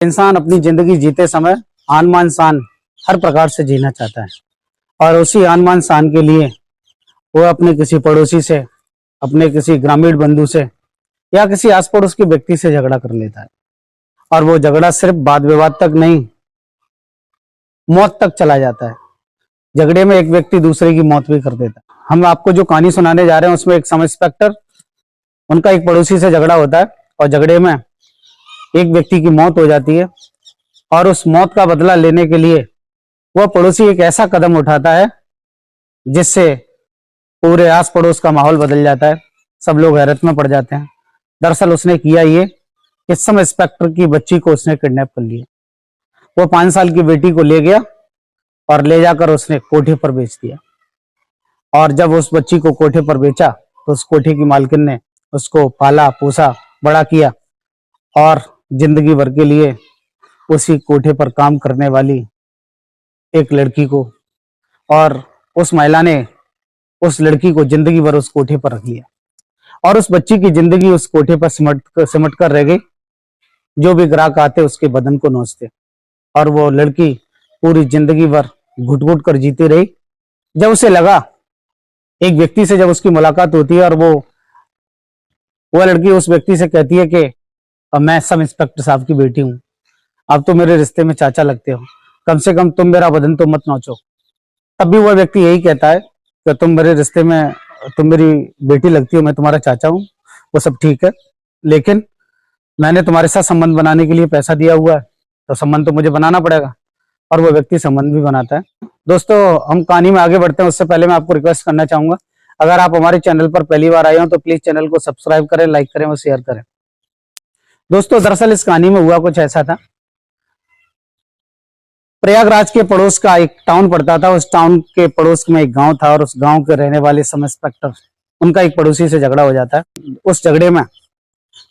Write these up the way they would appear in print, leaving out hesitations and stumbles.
इंसान अपनी जिंदगी जीते समय आन मान शान हर प्रकार से जीना चाहता है और उसी आन मान शान के लिए वो अपने किसी पड़ोसी से, अपने किसी ग्रामीण बंधु से या किसी आस पड़ोस के व्यक्ति से झगड़ा कर लेता है। और वो झगड़ा सिर्फ वाद विवाद तक नहीं, मौत तक चला जाता है। झगड़े में एक व्यक्ति दूसरे की मौत भी कर देता है। हम आपको जो कहानी सुनाने जा रहे हैं उसमें एक सब इंस्पेक्टर, उनका एक पड़ोसी से झगड़ा होता है और झगड़े में एक व्यक्ति की मौत हो जाती है और उस मौत का बदला लेने के लिए वह पड़ोसी एक ऐसा कदम उठाता है जिससे पूरे आस पड़ोस का माहौल बदल जाता है। सब लोग हैरत में पड़ जाते हैं। दरअसल उसने किया ये कि सब इंस्पेक्टर की बच्ची को उसने किडनैप कर लिया। वो 5 साल की बेटी को ले गया और ले जाकर उसने कोठे पर बेच दिया। और जब उस बच्ची को कोठे पर बेचा तो उस कोठे की मालकिन ने उसको पाला पोसा बड़ा किया और जिंदगी भर के लिए उसी कोठे पर काम करने वाली एक लड़की को, और उस महिला ने उस लड़की को जिंदगी भर उस कोठे पर रख लिया और उस बच्ची की जिंदगी उस कोठे पर सिमट कर रह गई। जो भी ग्राहक आते उसके बदन को नोचते और वो लड़की पूरी जिंदगी भर घुट घुट कर जीती रही। जब उसे लगा, एक व्यक्ति से जब उसकी मुलाकात होती है और वो लड़की उस व्यक्ति से कहती है कि मैं सब इंस्पेक्टर साहब की बेटी हूँ, अब तो मेरे रिश्ते में चाचा लगते हो, कम से कम तुम मेरा बदन तो मत नोचो। तब भी वह व्यक्ति यही कहता है कि तुम मेरे रिश्ते में, तुम मेरी बेटी लगती हो, मैं तुम्हारा चाचा हूँ, वो सब ठीक है, लेकिन मैंने तुम्हारे साथ संबंध बनाने के लिए पैसा दिया हुआ है तो संबंध तो मुझे बनाना पड़ेगा। और वो व्यक्ति संबंध भी बनाता है। दोस्तों, हम कहानी में आगे बढ़ते हैं उससे पहले मैं आपको रिक्वेस्ट करना चाहूंगा, अगर आप हमारे चैनल पर पहली बार आए हो तो प्लीज चैनल को सब्सक्राइब करें, लाइक करें और शेयर करें। दोस्तों, दरअसल इस कहानी में हुआ कुछ ऐसा था। प्रयागराज के पड़ोस का एक टाउन पड़ता था। उस टाउन के पड़ोस में एक गांव था और उस गांव के रहने वाले सब इंस्पेक्टर, उनका एक पड़ोसी से झगड़ा हो जाता है। उस झगड़े में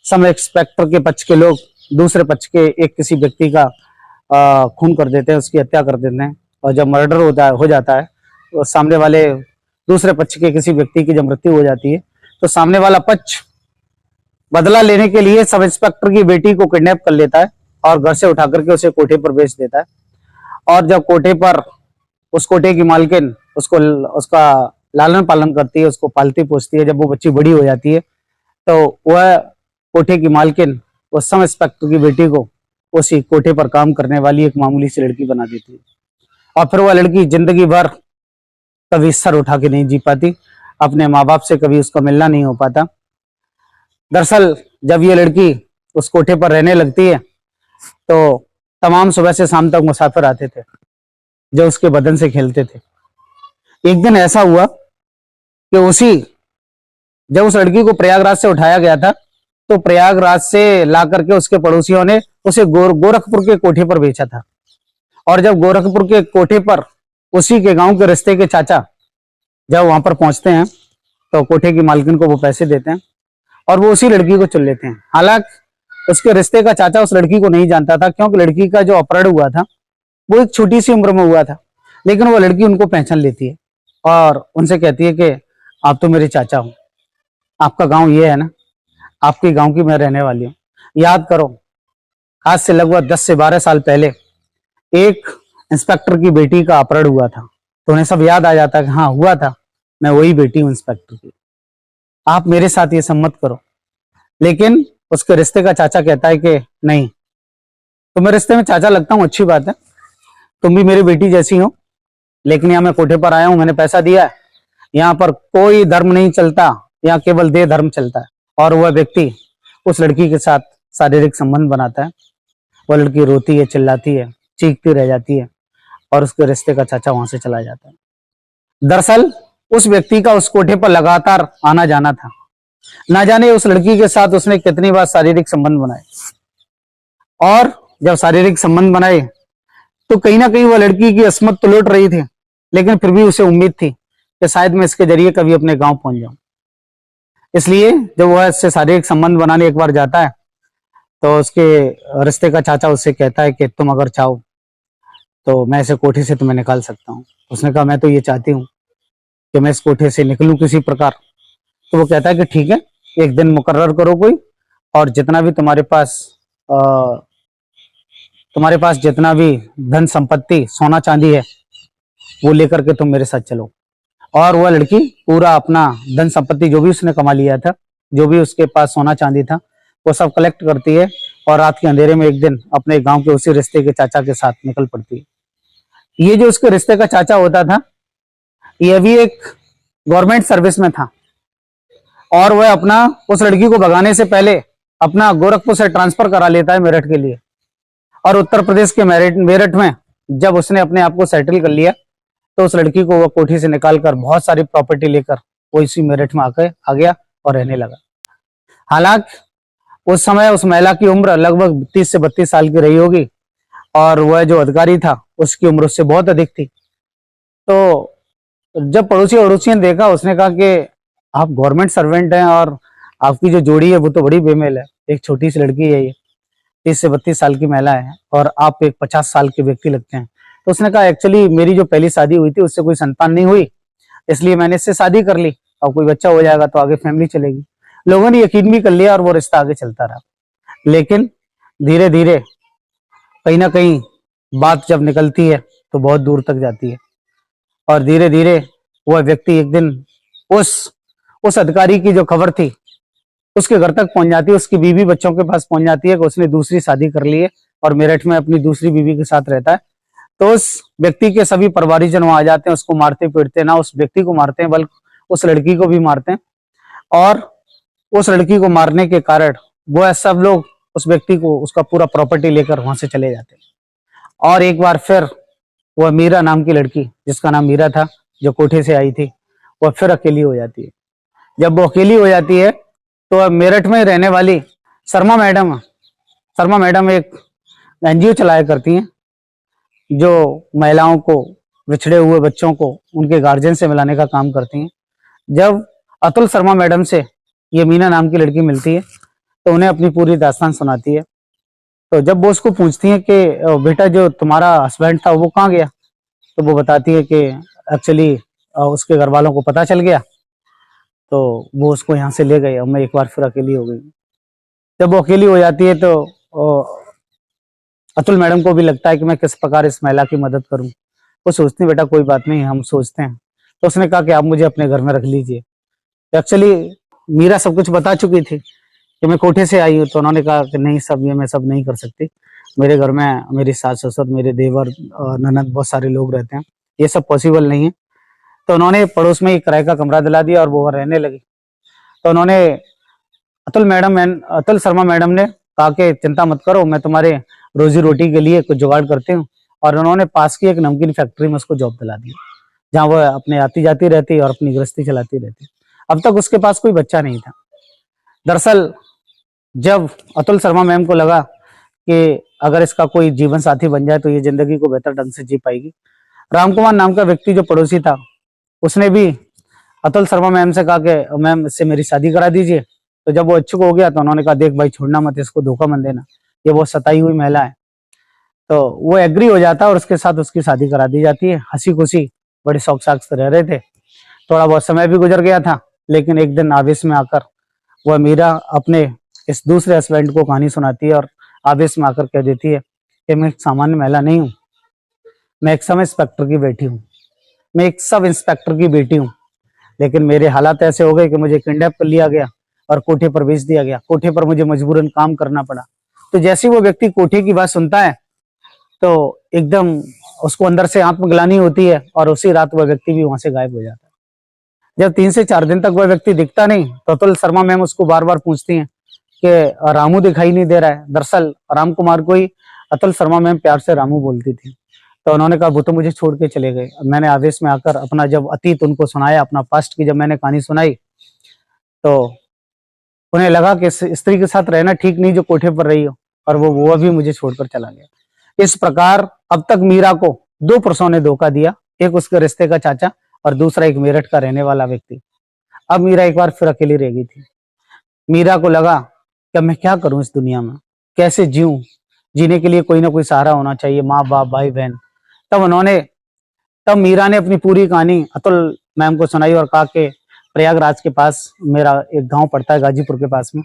सब इंस्पेक्टर के पक्ष के लोग दूसरे पक्ष के एक किसी व्यक्ति का खून कर देते हैं, उसकी हत्या कर देते हैं। और जब मर्डर हो जाता है तो सामने वाले दूसरे पक्ष के किसी व्यक्ति की जब मृत्यु हो जाती है तो सामने वाला पक्ष बदला लेने के लिए सब इंस्पेक्टर की बेटी को किडनैप कर लेता है और घर से उठा करके उसे कोठे पर बेच देता है। और जब कोठे पर उस कोठे की मालकिन उसका लालन पालन करती है, उसको पालती पोसती है, जब वो बच्ची बड़ी हो जाती है तो वह कोठे की मालकिन उस सब इंस्पेक्टर की बेटी को उसी कोठे पर काम करने वाली एक मामूली सी लड़की बना देती है। और फिर वह लड़की जिंदगी भर कभी सर उठा के नहीं जी पाती, अपने माँ बाप से कभी उसका मिलना नहीं हो पाता। दरअसल जब ये लड़की उस कोठे पर रहने लगती है तो तमाम सुबह से शाम तक मुसाफिर आते थे जो उसके बदन से खेलते थे। एक दिन ऐसा हुआ कि जब उस लड़की को प्रयागराज से उठाया गया था तो प्रयागराज से ला करके उसके पड़ोसियों ने उसे गोरखपुर के कोठे पर बेचा था। और जब गोरखपुर के कोठे पर उसी के गांव के रिश्ते के चाचा जब वहां पर पहुंचते हैं तो कोठे की मालकिन को वो पैसे देते हैं और वो उसी लड़की को चुन लेते हैं। हालांकि उसके रिश्ते का चाचा उस लड़की को नहीं जानता था, क्योंकि लड़की का जो अपहरण हुआ था वो एक छोटी सी उम्र में हुआ था। लेकिन वो लड़की उनको पहचान लेती है और उनसे कहती है कि आप तो मेरे चाचा हो, आपका गांव ये है ना, आपके गांव की मैं रहने वाली हूँ। याद करो, आज से लगभग 10 से 12 साल पहले एक इंस्पेक्टर की बेटी का अपहरण हुआ था। तो उन्हें सब याद आ जाता है कि हाँ हुआ था, मैं वही बेटी हूँ इंस्पेक्टर की, आप मेरे साथ ये सम्मत करो। लेकिन उसके रिश्ते का चाचा कहता है कि नहीं, तुम्हें रिश्ते में चाचा लगता हूँ, अच्छी बात है, तुम भी मेरी बेटी जैसी हो, लेकिन यहाँ मैं कोठे पर आया हूँ, मैंने पैसा दिया है, यहाँ पर कोई धर्म नहीं चलता, यहाँ केवल देह धर्म चलता है। और वह व्यक्ति उस लड़की के साथ शारीरिक संबंध बनाता है। वह लड़की रोती है, चिल्लाती है, चीखती रह जाती है और उसके रिश्ते का चाचा वहां से चला जाता है। दरअसल उस व्यक्ति का उस कोठे पर लगातार आना जाना था। ना जाने उस लड़की के साथ उसने कितनी बार शारीरिक संबंध बनाए, और जब शारीरिक संबंध बनाए तो कहीं ना कहीं वह लड़की की अस्मत तो लौट रही थी, लेकिन फिर भी उसे उम्मीद थी कि शायद मैं इसके जरिए कभी अपने गांव पहुंच जाऊं। इसलिए जब वह इससे शारीरिक संबंध बनाने एक बार जाता है तो उसके रिश्ते का चाचा उससे कहता है कि तुम अगर चाहो तो मैं इसे कोठे से तुम्हें निकाल सकता हूँ। उसने कहा मैं तो ये चाहती हूँ कि मैं इस कोठे से निकलूं किसी प्रकार। तो वो कहता है कि ठीक है, एक दिन मुकर्रर करो कोई, और जितना भी तुम्हारे पास तुम्हारे पास जितना भी धन संपत्ति सोना चांदी है वो लेकर के तुम मेरे साथ चलो। और वह लड़की पूरा अपना धन संपत्ति जो भी उसने कमा लिया था, जो भी उसके पास सोना चांदी था, वो सब कलेक्ट करती है और रात के अंधेरे में एक दिन अपने गांव के उसी रिश्ते के चाचा के साथ निकल पड़ती है। ये जो उसके रिश्ते का चाचा होता था, यह भी एक गवर्नमेंट सर्विस में था और वह अपना उस लड़की को भगाने से पहले अपना गोरखपुर से ट्रांसफर करा लेता है मेरठ के लिए। और उत्तर प्रदेश के मेरठ में जब उसने अपने आप को सेटल कर लिया तो उस लड़की को वो कोठी से निकालकर बहुत सारी प्रॉपर्टी लेकर वो इसी मेरठ में आकर आ गया और रहने लगा। हालांकि उस समय उस महिला की उम्र लगभग 30 से 32 साल की रही होगी और वह जो अधिकारी था उसकी उम्र उससे बहुत अधिक थी। तो जब पड़ोसी ने देखा, उसने कहा कि आप गवर्नमेंट सर्वेंट हैं और आपकी जो जोड़ी है वो तो बड़ी बेमेल है। एक छोटी सी लड़की है, ये 30 से 32 साल की महिला है और आप एक 50 साल के व्यक्ति लगते हैं। तो उसने कहा एक्चुअली मेरी जो पहली शादी हुई थी उससे कोई संतान नहीं हुई, इसलिए मैंने इससे शादी कर ली और कोई बच्चा हो जाएगा तो आगे फैमिली चलेगी। लोगों ने यकीन भी कर लिया और वो रिश्ता आगे चलता रहा। लेकिन धीरे धीरे कहीं ना कहीं बात जब निकलती है तो बहुत दूर तक जाती है और धीरे धीरे वह व्यक्ति एक दिन उस अधिकारी की जो खबर थी उसके घर तक पहुंच जाती है, उसकी बीवी बच्चों के पास पहुंच जाती है कि उसने दूसरी शादी कर ली है और मेरठ में अपनी दूसरी बीवी के साथ रहता है। तो उस व्यक्ति के सभी परिवारीजन वहां आ जाते हैं, उसको मारते पीटते, ना उस व्यक्ति को मारते हैं बल्कि उस लड़की को भी मारते हैं। और उस लड़की को मारने के कारण वो सब लोग उस व्यक्ति को उसका पूरा प्रॉपर्टी लेकर वहां से चले जाते हैं। और एक बार फिर वह मीरा नाम की लड़की, जिसका नाम मीरा था, जो कोठे से आई थी, वह फिर अकेली हो जाती है। जब वो अकेली हो जाती है तो मेरठ में रहने वाली शर्मा मैडम एक एनजीओ चलाया करती हैं जो महिलाओं को, बिछड़े हुए बच्चों को उनके गार्जियन से मिलाने का काम करती हैं। जब अतुल शर्मा मैडम से ये मीना नाम की लड़की मिलती है तो उन्हें अपनी पूरी दास्तान सुनाती है। तो जब वो उसको पूछती है कि बेटा जो तुम्हारा हस्बैंड था वो कहाँ गया, तो वो बताती है कि एक्चुअली उसके घर वालों को पता चल गया तो वो उसको यहाँ से ले गए और मैं एक बार फिर अकेली हो गई। जब वो अकेली हो जाती है तो अतुल मैडम को भी लगता है कि मैं किस प्रकार इस महिला की मदद करूं। वो सोचती बेटा कोई बात नहीं, हम सोचते हैं। तो उसने कहा कि आप मुझे अपने घर में रख लीजिए। एक्चुअली मीरा सब कुछ बता चुकी थी कि मैं कोठे से आई हूँ, तो उन्होंने कहा कि नहीं, सब ये मैं सब नहीं कर सकती, मेरे घर में मेरी सास ससुर, मेरे देवर, ननद, बहुत सारे लोग रहते हैं, ये सब पॉसिबल नहीं है। तो उन्होंने पड़ोस में एक किराए का कमरा दिला दिया और वो रहने लगी। तो उन्होंने अतुल शर्मा मैडम ने कहा कि चिंता मत करो, मैं तुम्हारे रोजी रोटी के लिए कुछ जुगाड़ करती हूँ। और उन्होंने पास की एक नमकीन फैक्ट्री में उसको जॉब दिला दी, जहाँ वह अपने आती जाती रहती और अपनी गृहस्थी चलाती रहती। अब तक उसके पास कोई बच्चा नहीं था। दरअसल जब अतुल शर्मा मैम को लगा कि अगर इसका कोई जीवन साथी बन जाए तो ये जिंदगी को बेहतर ढंग से जी पाएगी, रामकुमार नाम का व्यक्ति जो पड़ोसी था उसने भी अतुल शर्मा मैम से कहा कि मैम इससे मेरी शादी करा दीजिए। तो जब वो इच्छुक हो गया तो उन्होंने कहा देख भाई, छोड़ना मत, इसको धोखा मत देना, ये बहुत सताई हुई महिला है। तो वो एग्री हो जाता है और उसके साथ उसकी शादी करा दी जाती है। हंसी खुशी बड़े शौक साक से रह रहे थे। थोड़ा बहुत समय भी गुजर गया था, लेकिन एक दिन आवेश में आकर वह मीरा अपने इस दूसरे हस्बैंड को कहानी सुनाती है और आवेश में आकर कह देती है कि मैं एक सामान्य महिला नहीं हूँ, मैं एक सब इंस्पेक्टर की बेटी हूँ, मैं एक सब इंस्पेक्टर की बेटी हूँ। लेकिन मेरे हालात ऐसे हो गए कि मुझे किडनैप कर लिया गया और कोठे पर भेज दिया गया। कोठे पर मुझे मजबूरन काम करना पड़ा। तो जैसे वो व्यक्ति कोठे की बात सुनता है तो एकदम उसको अंदर से आत्मग्लानि होती है और उसी रात वह व्यक्ति भी वहां से गायब हो जाता है। जब 3 से 4 दिन तक वह व्यक्ति दिखता नहीं तो अतुल शर्मा मैम उसको बार बार पूछती हैं कि रामू दिखाई नहीं दे रहा है। दरअसल राम कुमार को ही अतुल शर्मा मैम प्यार से रामू बोलती थी। तो उन्होंने कहा वो तो मुझे छोड़ के चले गए। मैंने आवेश में आकर अपना जब अतीत उनको सुनाया, अपना पास्ट की जब मैंने कहानी सुनाई तो उन्हें लगा कि इस स्त्री के साथ रहना ठीक नहीं जो कोठे पर रही हो, और वो भी मुझे छोड़कर चला गया। इस प्रकार अब तक मीरा को 2 पुरुषों ने धोखा दिया, एक उसके रिश्ते का चाचा और दूसरा एक मेरठ का रहने वाला व्यक्ति। अब मीरा एक बार फिर अकेली रह गई थी। मीरा को लगा कि मैं क्या करूं इस दुनिया में, कैसे जीऊं, जीने के लिए कोई ना कोई सहारा होना चाहिए, माँ बाप, भाई बहन। तब मीरा ने अपनी पूरी कहानी अतुल मैम को सुनाई और कहा कि प्रयागराज के पास मेरा एक गांव पड़ता है, गाजीपुर के पास में,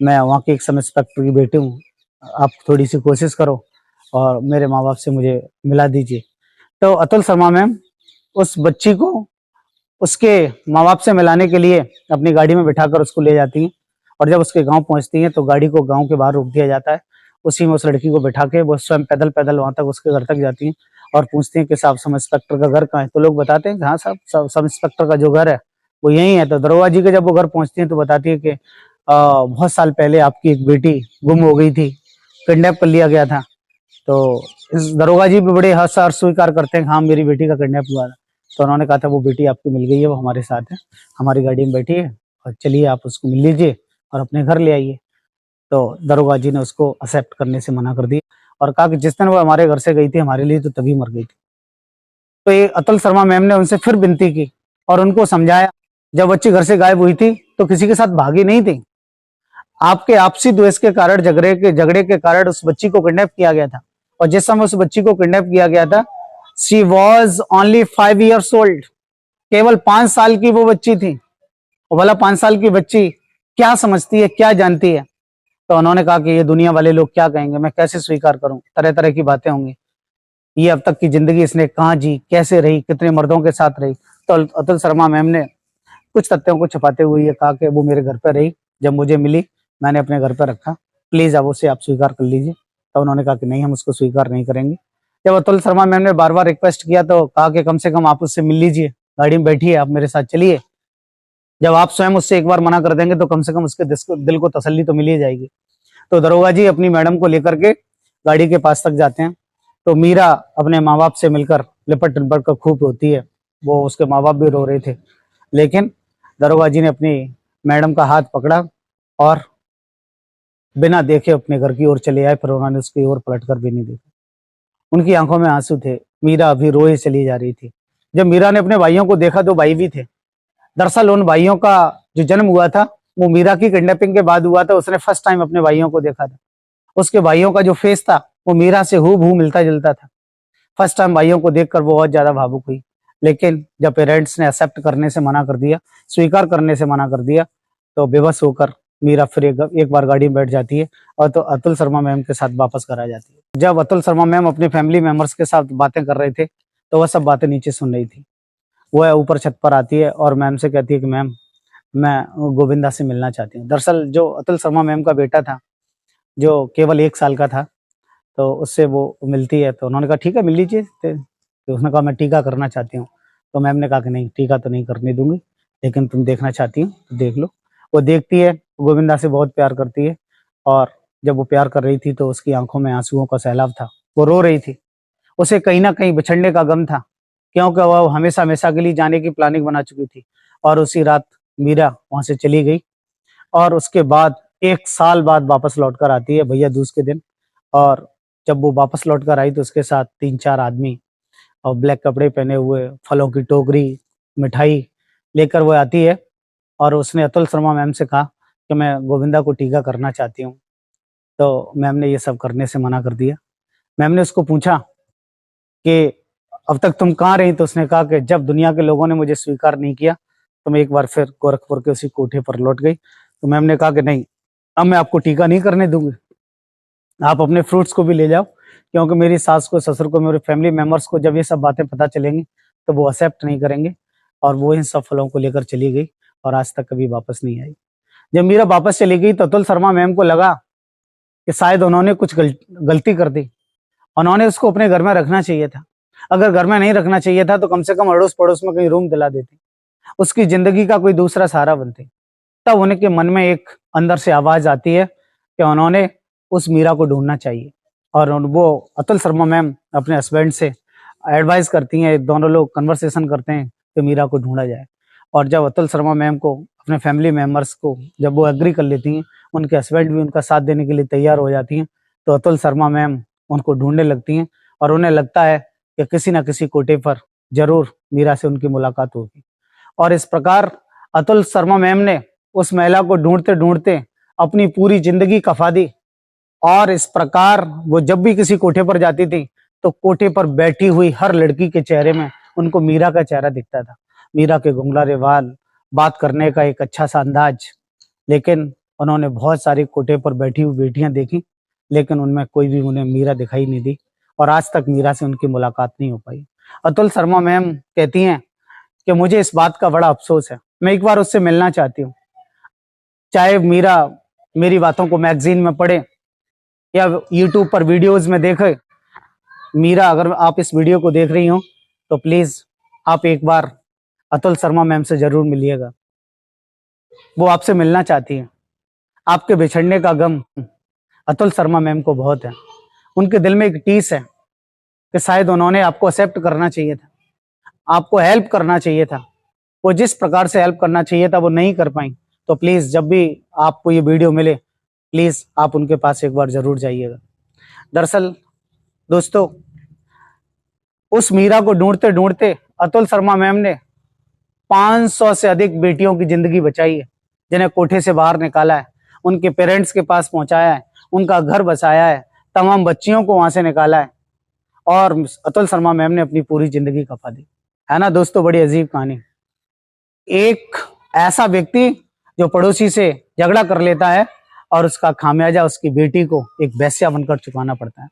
मैं वहाँ की एक सब इंस्पेक्टर की बेटी हूँ, आप थोड़ी सी कोशिश करो और मेरे माँ बाप से मुझे मिला दीजिए। तो अतुल शर्मा मैम उस बच्ची को उसके माँ बाप से मिलाने के लिए अपनी गाड़ी में बिठाकर उसको ले जाती हैं, और जब उसके गांव पहुंचती हैं तो गाड़ी को गांव के बाहर रोक दिया जाता है। उसी में उस लड़की को बिठा के वो स्वयं पैदल पैदल वहां तक उसके घर तक जाती हैं और पूछती हैं कि साहब सब इंस्पेक्टर का घर कहाँ है। तो लोग बताते हैं कि हाँ साहब, सब इंस्पेक्टर का जो घर है वो यही है। तो दरोगा जी के जब वो घर पहुंचती है तो बताती है कि बहुत साल पहले आपकी एक बेटी गुम हो गई थी, किडनैप कर लिया गया था। तो इस दरोगा जी भी बड़े हर्ष स्वीकार करते हैं, हाँ मेरी बेटी का किडनैप हुआ था। तो उन्होंने कहा था वो बेटी आपकी मिल गई है, वो हमारे साथ है, हमारी गाड़ी में बैठी है, और चलिए आप उसको मिल लीजिए और अपने घर ले आइए। तो दरोगा जी ने उसको एक्सेप्ट करने से मना कर दिया और कहा कि जिस दिन वो हमारे घर से गई थी हमारे लिए तो तभी मर गई थी। तो ये अतुल शर्मा मैम ने उनसे फिर विनती की और उनको समझाया, जब बच्ची घर से गायब हुई थी तो किसी के साथ भागी नहीं थी, आपके आपसी द्वेष के कारण, झगड़े के कारण उस बच्ची को किडनैप किया गया था। और जिस समय उस बच्ची को किडनैप किया गया था, she was only 5 years old, केवल 5 साल की वो बच्ची थी। और भला 5 साल की बच्ची क्या समझती है, क्या जानती है। तो उन्होंने कहा कि ये दुनिया वाले लोग क्या कहेंगे, मैं कैसे स्वीकार करूं, तरह तरह की बातें होंगी, ये अब तक की जिंदगी इसने कहाँ जी, कैसे रही, कितने मर्दों के साथ रही। तो अतुल शर्मा मैम ने कुछ तथ्यों को छुपाते हुए ये कहा कि वो मेरे घर पर रही, जब मुझे मिली मैंने अपने घर पर रखा, प्लीज अब उसे आप स्वीकार कर लीजिए। तो उन्होंने कहा कि नहीं, हम उसको स्वीकार नहीं करेंगे। जब अतुल शर्मा मैम ने बार बार रिक्वेस्ट किया तो कहा कि कम से कम आप उससे मिल लीजिए, गाड़ी में बैठिए, आप मेरे साथ चलिए। जब आप स्वयं उससे एक बार मना कर देंगे तो कम से कम उसके दिल को तसल्ली तो मिल ही जाएगी। तो दरोगा जी अपनी मैडम को लेकर के गाड़ी के पास तक जाते हैं। तो मीरा अपने माँ बाप से मिलकर लिपट लिपट कर खूब रोती है, वो उसके माँ बाप भी रो रहे थे, लेकिन दरोगा जी ने अपनी मैडम का हाथ पकड़ा और बिना देखे अपने घर की ओर चले आए। फिर उन्होंने उसकी ओर पलट कर भी नहीं देखा। उनकी आंखों में आंसू थे, मीरा अभी रोए चली जा रही थी। जब मीरा ने अपने भाइयों को देखा तो भाई भी थे। दरअसल उन भाइयों का जो जन्म हुआ था वो मीरा की किडनैपिंग के बाद हुआ था। उसने फर्स्ट टाइम अपने भाइयों को देखा था। उसके भाइयों का जो फेस था वो मीरा से हूबहू मिलता जुलता था। फर्स्ट टाइम भाइयों को देखकर वो बहुत ज्यादा भावुक हुई, लेकिन जब पेरेंट्स ने एक्सेप्ट करने से मना कर दिया, स्वीकार करने से मना कर दिया, तो बेबस होकर मीरा फिर एक बार गाड़ी में बैठ जाती है और तो अतुल शर्मा मैम के साथ वापस घर आ जाती है। जब अतुल शर्मा मैम अपने फैमिली मेंबर्स के साथ बातें कर रहे थे तो वह सब बातें नीचे सुन रही थी। वह ऊपर छत पर आती है और मैम से कहती है कि मैम मैं गोविंदा से मिलना चाहती हूँ। दरअसल जो अतुल शर्मा मैम का बेटा था, जो केवल 1 साल का था, तो उससे वो मिलती है। तो उन्होंने कहा ठीक है मिल लीजिए। तो उसने कहा मैं टीका करना चाहती हूँ। तो मैम ने कहा कि नहीं, टीका तो नहीं करने दूंगी, लेकिन तुम देखना चाहती हो तो देख लो। वो देखती है, गोविंदा से बहुत प्यार करती है, और जब वो प्यार कर रही थी तो उसकी आंखों में आंसुओं का सैलाब था, वो रो रही थी। उसे कहीं ना कहीं बिछड़ने का गम था, क्योंकि वह हमेशा हमेशा के लिए जाने की प्लानिंग बना चुकी थी। और उसी रात मीरा वहां से चली गई और उसके बाद 1 साल बाद वापस लौट कर आती है भैया दूज के दिन। और जब वो वापस लौट कर आई तो उसके साथ 3-4 आदमी और ब्लैक कपड़े पहने हुए, फलों की टोकरी, मिठाई लेकर वो आती है। और उसने अतुल शर्मा मैम से कहा कि मैं गोविंदा को टीका करना चाहती हूँ। तो मैम ने ये सब करने से मना कर दिया। मैम ने उसको पूछा कि अब तक तुम कहाँ रही। तो उसने कहा कि जब दुनिया के लोगों ने मुझे स्वीकार नहीं किया तो मैं एक बार फिर गोरखपुर के उसी कोठे पर लौट गई। तो मैम ने कहा कि नहीं, अब मैं आपको टीका नहीं करने दूंगी, आप अपने फ्रूट्स को भी ले जाओ, क्योंकि मेरी सास को, ससुर को, मेरे फैमिली मेंबर्स को जब ये सब बातें पता चलेंगी तो वो एक्सेप्ट नहीं करेंगे। और वो इन सब फलों को लेकर चली गई और आज तक कभी वापस नहीं आई। जब मीरा वापस चली गई तो अतुल शर्मा मैम को लगा कि शायद उन्होंने कुछ गलती कर दी, उन्होंने उसको अपने घर में रखना चाहिए था। अगर घर में नहीं रखना चाहिए था तो कम से कम अड़ोस पड़ोस में कहीं रूम दिला देती, उसकी जिंदगी का कोई दूसरा सहारा बनती। तब उनके मन में एक अंदर से आवाज आती है कि उन्होंने उस मीरा को ढूंढना चाहिए। और वो अतुल शर्मा मैम अपने हस्बैंड से एडवाइस करती हैं, दोनों लोग कन्वर्सेशन करते हैं कि मीरा को ढूंढा जाए। और जब अतुल शर्मा मैम को, अपने फैमिली मेंबर्स को जब वो एग्री कर लेती हैं, उनके हस्बैंड भी उनका साथ देने के लिए तैयार हो जाती हैं, तो अतुल शर्मा मैम उनको ढूंढने लगती हैं। और उन्हें लगता है कि किसी न किसी कोटे पर जरूर मीरा से उनकी मुलाकात होगी। और इस प्रकार अतुल शर्मा मैम ने उस महिला को ढूंढते ढूंढते अपनी पूरी जिंदगी खपा दी। और इस प्रकार वो जब भी किसी कोठे पर जाती थी तो कोठे पर बैठी हुई हर लड़की के चेहरे में उनको मीरा का चेहरा दिखता था, मीरा के घुंघराले बाल, बात करने का एक अच्छा सा अंदाज। लेकिन उन्होंने बहुत सारी कोठे पर बैठी हुई बेटियां देखी, लेकिन उनमें कोई भी उन्हें मीरा दिखाई नहीं दी और आज तक मीरा से उनकी मुलाकात नहीं हो पाई। अतुल शर्मा मैम कहती हैं कि मुझे इस बात का बड़ा अफसोस है, मैं एक बार उससे मिलना चाहती हूँ। चाहे मीरा मेरी बातों को मैगजीन में पढ़े या यूट्यूब पर वीडियोज में देखे, मीरा अगर आप इस वीडियो को देख रही हो तो प्लीज आप एक बार अतुल शर्मा मैम से जरूर मिलिएगा। वो आपसे मिलना चाहती है। आपके बिछड़ने का गम अतुल शर्मा मैम को बहुत है। उनके दिल में एक टीस है कि शायद उन्होंने आपको एक्सेप्ट करना चाहिए था, आपको हेल्प करना चाहिए था। वो जिस प्रकार से हेल्प करना चाहिए था वो नहीं कर पाई। तो प्लीज जब भी आपको ये वीडियो मिले, प्लीज आप उनके पास एक बार जरूर जाइएगा। दरअसल दोस्तों, उस मीरा को ढूंढते ढूंढते अतुल शर्मा मैम ने 500 से अधिक बेटियों की जिंदगी बचाई है, जिन्हें कोठे से बाहर निकाला है, उनके पेरेंट्स के पास पहुंचाया है, उनका घर बसाया है, तमाम बच्चियों को वहां से निकाला है और अतुल शर्मा मैम ने अपनी पूरी जिंदगी खपा दी। है ना दोस्तों, बड़ी अजीब कहानी। एक ऐसा व्यक्ति जो पड़ोसी से झगड़ा कर लेता है और उसका खामियाजा उसकी बेटी को एक वेश्या बनकर चुकाना पड़ता है।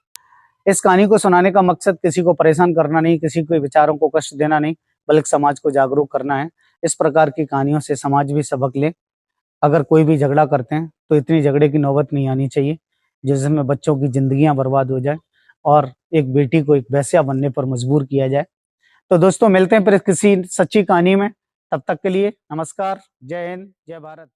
इस कहानी को सुनाने का मकसद किसी को परेशान करना नहीं, किसी के विचारों को कष्ट देना नहीं, बल्कि समाज को जागरूक करना है। इस प्रकार की कहानियों से समाज भी सबक ले। अगर कोई भी झगड़ा करते हैं तो इतनी झगड़े की नौबत नहीं आनी चाहिए जिसमें बच्चों की जिंदगियां बर्बाद हो जाए और एक बेटी को एक वेश्या बनने पर मजबूर किया जाए। तो दोस्तों, मिलते हैं फिर किसी सच्ची कहानी में। तब तक के लिए नमस्कार, जय हिंद, जय भारत।